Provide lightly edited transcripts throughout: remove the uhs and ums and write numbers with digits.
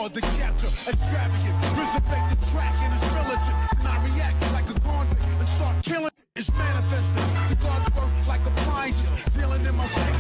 hard to capture. Extravagant, resurrect the track and it's militant. And I react like a convict and start killing. It's manifesting. The gods work like appliances, dealing in my psyche.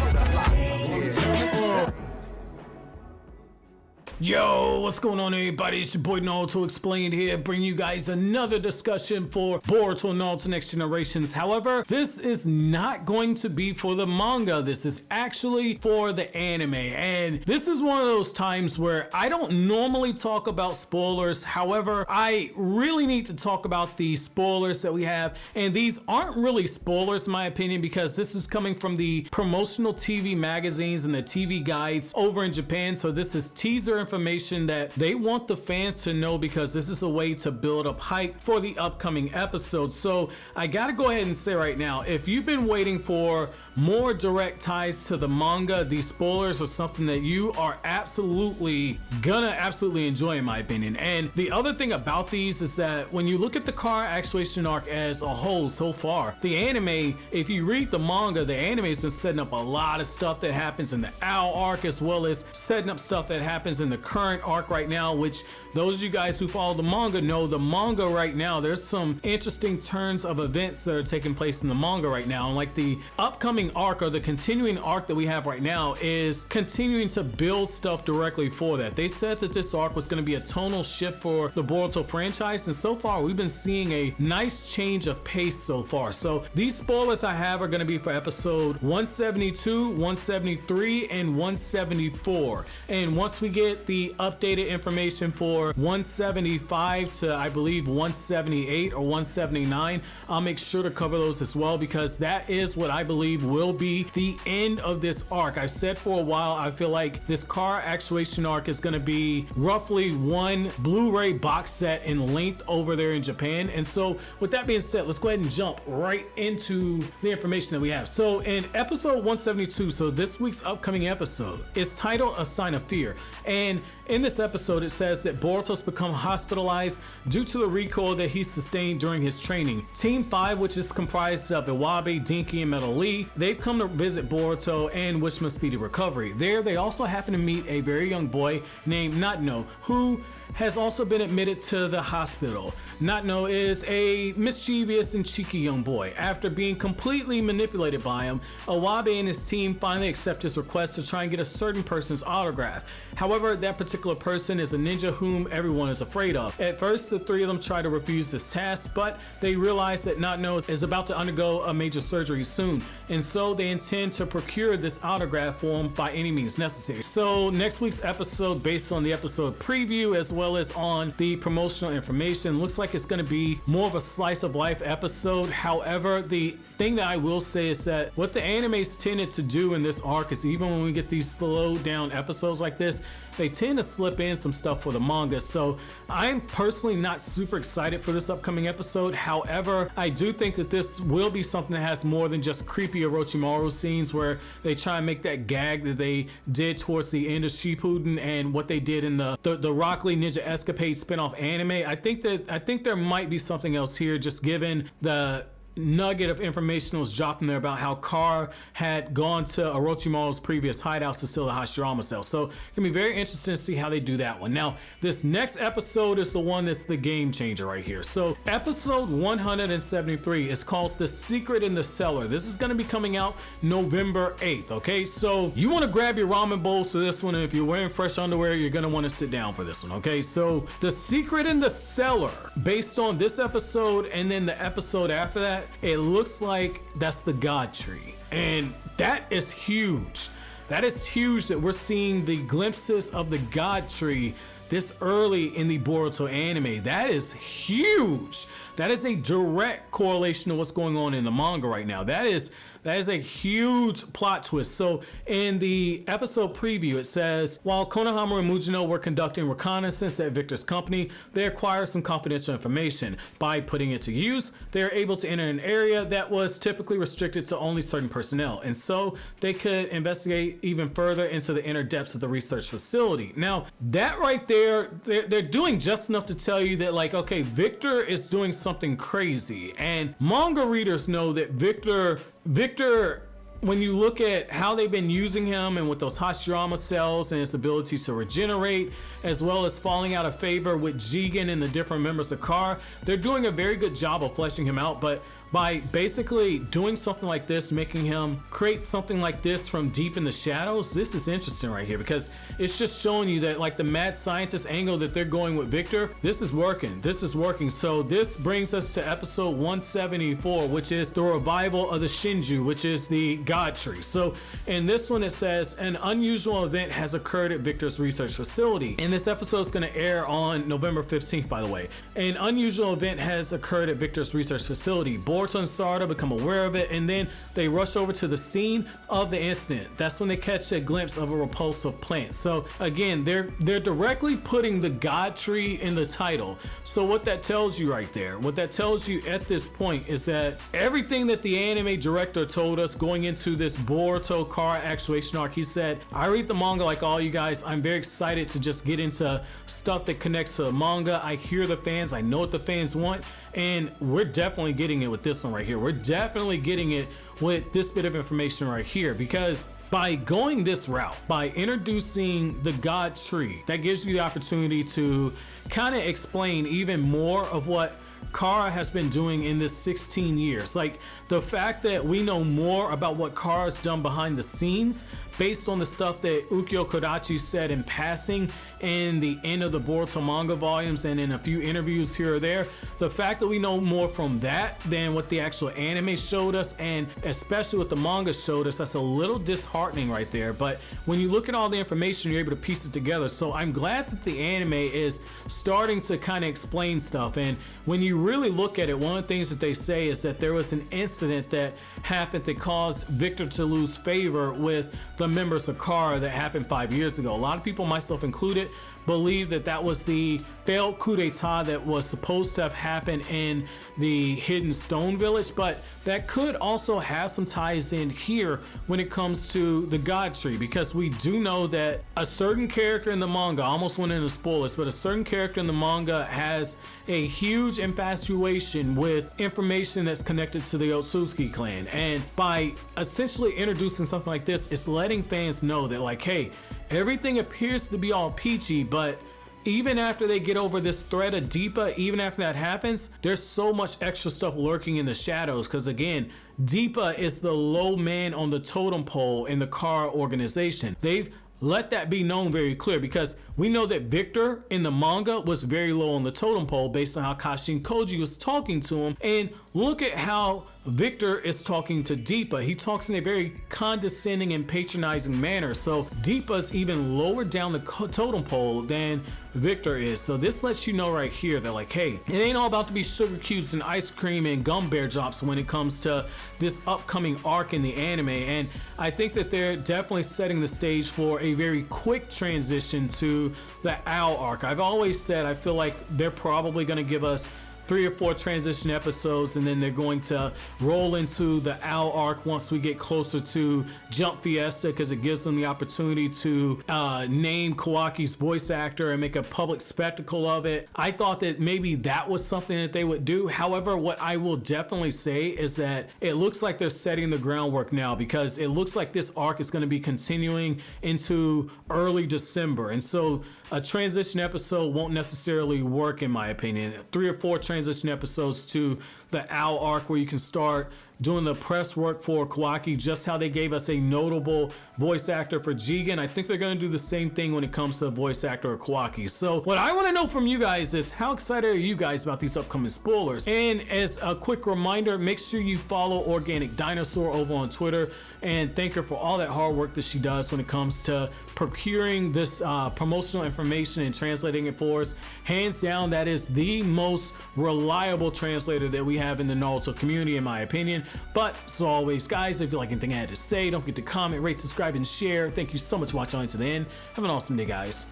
Yo, what's going on, everybody? It's your boy Naruto Explained here, bringing you guys another discussion for Boruto Naruto Next Generations. However, this is not going to be for the manga. This is actually for the anime. And this is one of those times where I don't normally talk about spoilers. However, I really need to talk about the spoilers that we have. And these aren't really spoilers, in my opinion, because this is coming from the promotional TV magazines and the TV guides over in Japan. So this is teaser information that they want the fans to know, because this is a way to build up hype for the upcoming episode. So I gotta go ahead and say right now, if you've been waiting for more direct ties to the manga, these spoilers are something that you are absolutely enjoy, in my opinion. And the other thing about these is that when you look at the car actuation arc as a whole so far, the anime, if you read the manga, the anime has been setting up a lot of stuff that happens in the Owl arc, as well as setting up stuff that happens in the current arc right now, which those of you guys who follow the manga know the manga right now, there's some interesting turns of events that are taking place in the manga right now. And like the upcoming arc, or the continuing arc that we have right now, is continuing to build stuff directly for that. They said that this arc was going to be a tonal shift for the Boruto franchise, and so far we've been seeing a nice change of pace so far. So these spoilers I have are going to be for episode 172, 173, and 174. And once we get the updated information for 175 to, I believe, 178 or 179, I'll make sure to cover those as well, because that is what I believe will be the end of this arc. I've said for a while, I feel like this car actuation arc is going to be roughly one Blu-ray box set in length over there in Japan. And so with that being said, let's go ahead and jump right into the information that we have. So in episode 172, so this week's upcoming episode, is titled A Sign of Fear. And in this episode, it says that Boruto's become hospitalized due to the recoil that he sustained during his training. Team 5, which is comprised of Iwabe, Dinky, and Metal Lee, they've come to visit Boruto and wish him a speedy recovery. There, they also happen to meet a very young boy named Natno, who has also been admitted to the hospital. Natno is a mischievous and cheeky young boy. After being completely manipulated by him, Iwabe and his team finally accept his request to try and get a certain person's autograph. However, that particular person is a ninja whom everyone is afraid of. At first, the three of them try to refuse this task, but they realize that Natno is about to undergo a major surgery soon, and so they intend to procure this autograph for him by any means necessary. So next week's episode, based on the episode preview as well as on the promotional information, looks like it's going to be more of a slice of life episode. However, the thing that I will say is that what the anime's tended to do in this arc is, even when we get these slowed down episodes like this, they tend to slip in some stuff for the manga. So I'm personally not super excited for this upcoming episode. However, I do think that this will be something that has more than just creepy Orochimaru scenes where they try and make that gag that they did towards the end of Shippuden and what they did in the Rock Lee Ninja Escapade spin-off anime. I think there might be something else here, just given the nugget of information that was dropped in there about how Carr had gone to Orochimaru's previous hideouts to steal the Hashirama cell. So it's gonna be very interesting to see how they do that one. Now, this next episode is the one that's the game changer right here. So episode 173 is called The Secret in the Cellar. This is gonna be coming out November 8th, okay? So you wanna grab your ramen bowls for this one, and if you're wearing fresh underwear, you're gonna wanna sit down for this one, okay? So The Secret in the Cellar, based on this episode and then the episode after that, it looks like that's the God Tree, and that is huge. That is huge that we're seeing the glimpses of the God Tree this early in the Boruto anime. That is huge. That is a direct correlation to what's going on in the manga right now. That is a huge plot twist. So in the episode preview, it says, while Konohamaru and Mujino were conducting reconnaissance at Victor's company, they acquired some confidential information. By putting it to use, they are able to enter an area that was typically restricted to only certain personnel, and so they could investigate even further into the inner depths of the research facility. Now, that right there, they're doing just enough to tell you that, like, okay, Victor is doing something crazy, and manga readers know that Victor when you look at how they've been using him and with those Hashirama cells and his ability to regenerate, as well as falling out of favor with Jigen and the different members of Kara, they're doing a very good job of fleshing him out. But by basically doing something like this, making him create something like this from deep in the shadows, this is interesting right here, because it's just showing you that like the mad scientist angle that they're going with Victor, this is working. So this brings us to episode 174, which is the revival of the Shinju, which is the God Tree. So in this one, it says an unusual event has occurred at Victor's research facility. And this episode is going to air on November 15th, by the way. An unusual event has occurred at Victor's research facility. Boruto and Sarada become aware of it, and then they rush over to the scene of the incident. That's when they catch a glimpse of a repulsive plant. So again, they're directly putting the God Tree in the title. So what that tells you right there, what that tells you at this point is that everything that the anime director told us going into this Boruto Kara Actuation arc, he said, I read the manga like all you guys. I'm very excited to just get into stuff that connects to the manga. I hear the fans, I know what the fans want, and we're definitely getting it with this one right here. We're definitely getting it with this bit of information right here, because by going this route, by introducing the God Tree, that gives you the opportunity to kind of explain even more of what Kara has been doing in this 16 years. Like the fact that we know more about what Kara's done behind the scenes based on the stuff that Ukyo Kodachi said in passing in the end of the Boruto manga volumes and in a few interviews here or there. The fact that we know more from that than what the actual anime showed us, and especially what the manga showed us, that's a little disheartening right there. But when you look at all the information, you're able to piece it together. So I'm glad that the anime is starting to kind of explain stuff. And when you really look at it, one of the things that they say is that there was an incident that happened that caused Victor to lose favor with the members of Kara that happened 5 years ago. A lot of people, myself included, believe that that was the failed coup d'etat that was supposed to have happened in the Hidden Stone Village, but that could also have some ties in here when it comes to the God Tree, because we do know that a certain character in the manga, I almost went into spoilers, but a certain character in the manga has a huge infatuation with information that's connected to the Otsutsuki clan. And by essentially introducing something like this, it's letting fans know that like, hey, everything appears to be all peachy, but even after they get over this threat of Deepa, even after that happens, there's so much extra stuff lurking in the shadows. Because again, Deepa is the low man on the totem pole in the Kara organization. They've let that be known very clear, because we know that Victor in the manga was very low on the totem pole based on how Kashin Koji was talking to him. And look at how Victor is talking to Deepa. He talks in a very condescending and patronizing manner. So Deepa's even lower down the totem pole than Victor is. So this lets you know right here that like, hey, it ain't all about to be sugar cubes and ice cream and gum bear drops when it comes to this upcoming arc in the anime. And I think that they're definitely setting the stage for a very quick transition to the Owl arc. I've always said I feel like they're probably going to give us 3 or 4 transition episodes, and then they're going to roll into the Owl arc once we get closer to Jump Fiesta, because it gives them the opportunity to name Kawaki's voice actor and make a public spectacle of it. I thought that maybe that was something that they would do. However, what I will definitely say is that it looks like they're setting the groundwork now, because it looks like this arc is going to be continuing into early December, and so a transition episode won't necessarily work in my opinion. 3 or 4 transition episodes to the Owl arc where you can start doing the press work for Kawaki, just how they gave us a notable voice actor for Jigen. I think they're going to do the same thing when it comes to a voice actor or Kawaki. So what I want to know from you guys is, how excited are you guys about these upcoming spoilers? And as a quick reminder, make sure you follow Organic Dinosaur over on Twitter and thank her for all that hard work that she does when it comes to procuring this promotional information and translating it for us. Hands down, that is the most reliable translator that we have in the Naruto community, in my opinion. But as always, guys, if you like anything I had to say, don't forget to comment, rate, subscribe, and share. Thank you so much for watching to the end. Have an awesome day, guys.